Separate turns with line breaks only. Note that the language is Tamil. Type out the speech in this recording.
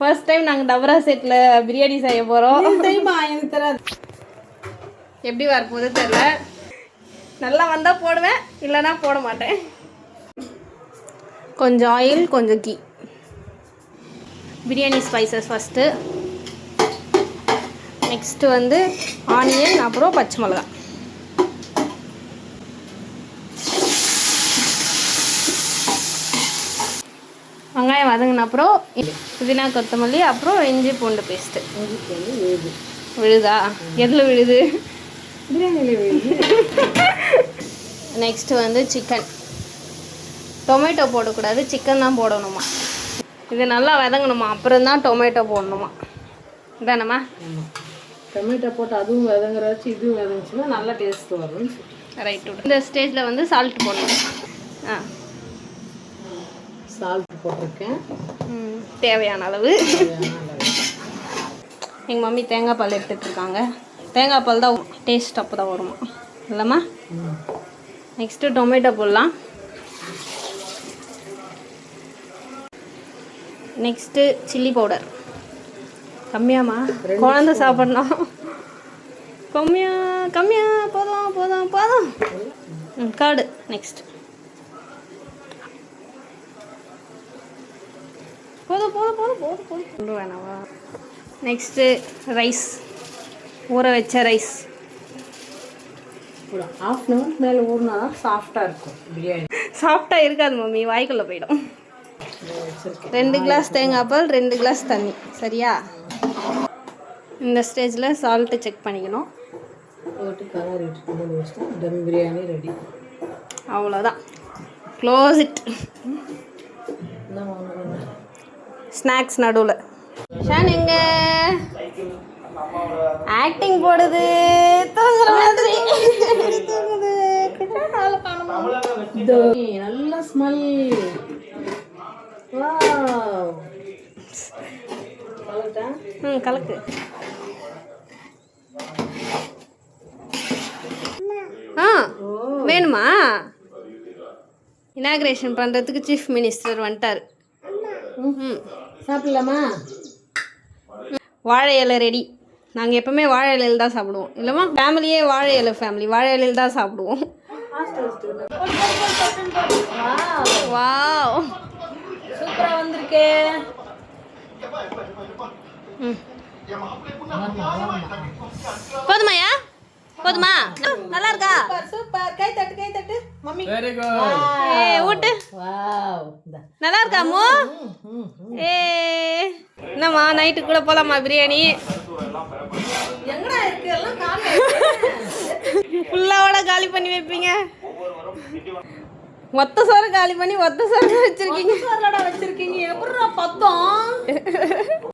ஃபர்ஸ்ட் டைம் நாங்கள் டபரா செட்டில் பிரியாணி செய்ய போகிறோம்.
தெரியுமா எனக்கு தெரியாது
எப்படி வரப்போகுது தெரியல. நல்லா வந்தால் போடுவேன், இல்லைன்னா போட மாட்டேன். கொஞ்சம் ஆயில், கொஞ்சம் ghee. Biryani spices first, next வந்து ஆனியன், அப்புறம் பச்சை மிளகா. வெங்காயம் வதங்கின அப்புறம் புதினா கொத்தமல்லி, அப்புறம் இஞ்சி பூண்டு பேஸ்ட்டு.
இஞ்சி பூண்டு விழுது.
விழுதா? எதில் விழுது?
பிரியாணியில் விழுது.
நெக்ஸ்ட்டு வந்து சிக்கன். டொமேட்டோ போடக்கூடாது, சிக்கன் தான் போடணுமா. இது நல்லா வதங்கணுமா, அப்புறம் தான் டொமேட்டோ போடணுமா. இதானம்மா?
டொமேட்டோ போட்டு அதுவும் வதங்குறாச்சு, இதுவும் வதங்குச்சுன்னா நல்லா டேஸ்ட் வரும்.
ரைட்டு. இந்த ஸ்டேஜில் வந்து சால்ட் போடணும்.
சால்ட் போட்டிருக்கேன்,
தேவையான அளவு. எங்கள் மம்மி தேங்காய் பால் எடுத்துகிட்ருக்காங்க. தேங்காய் பால் தான் டேஸ்ட் அப்போ தான் வருமா இல்லைம்மா? நெக்ஸ்ட்டு டொமேட்டோ போடலாம். Next chilli powder. கம்மியாம்மா, குழந்த சாப்பிட்ணும். கம்மியா போதும் போதும் போதும். கார்டு. நெக்ஸ்ட் போதும் போதும் போதும் போதும் போதும் கொண்டு வேணாவா. நெக்ஸ்ட்டு ரைஸ், ஊற வச்ச ரைஸ்.
ஒரு ½ hour மேலே ஊறினா தான் சாஃப்டாக இருக்கும் பிரியாணி.
சாஃப்டாக இருக்காது மம்மி, வாய்க்குள்ளே போயிடும். 2 கிளாஸ் தேங்காய் பால், 2 கிளாஸ் தண்ணி. சரியா? இந்த ஸ்டேஜில் சால்ட்டு செக் பண்ணிக்கணும்.
போட்டு கலரிட்டு மூடி வச்சுட்டு தம் பிரியாணி ரெடி.
அவ்வளோதான். Close it. ஸ்நாக்ஸ் நடுவில் ஷான் எங்க ஆக்டிங் போடுது, தூங்குற மாதிரி.
நல்ல ஸ்மெல்.
கலக்கு. வேணுமா? இனாக்ரேஷன் பண்ணுறதுக்கு சீஃப் மினிஸ்டர் வந்துட்டார்.
சாப்பிடலாமா?
வாழை இலை ரெடி. நாங்கள் எப்போவுமே வாழை இலையில் தான் சாப்பிடுவோம் இல்லைம்மா? ஃபேமிலியே வாழை இலை ஃபேமிலி, வாழை இலையில் தான் சாப்பிடுவோம். வாவ்,
சூப்பராக வந்திருக்கே.
போதுமாயா? போதுமா? நல்லா இருக்கா?
சூப்பர். கை தட்டு கை தட்டு மம்மி.
Very good.
ஊட்டு.
வாவ்,
நல்லா இருக்கா அம்மு? என்னம்மா நைட்டு கூட போலாமா பிரியாணி?
எங்கடா இருக்கு எல்லாம் காலி.
ஃபுல்லாவோட காலி பண்ணி வைப்பீங்க. ஒத்த சோறு காலி பண்ணி ஒத்த சோறு வச்சிருக்கீங்க.
வச்சிருக்கீங்க. எப்படிடா பத்தம்?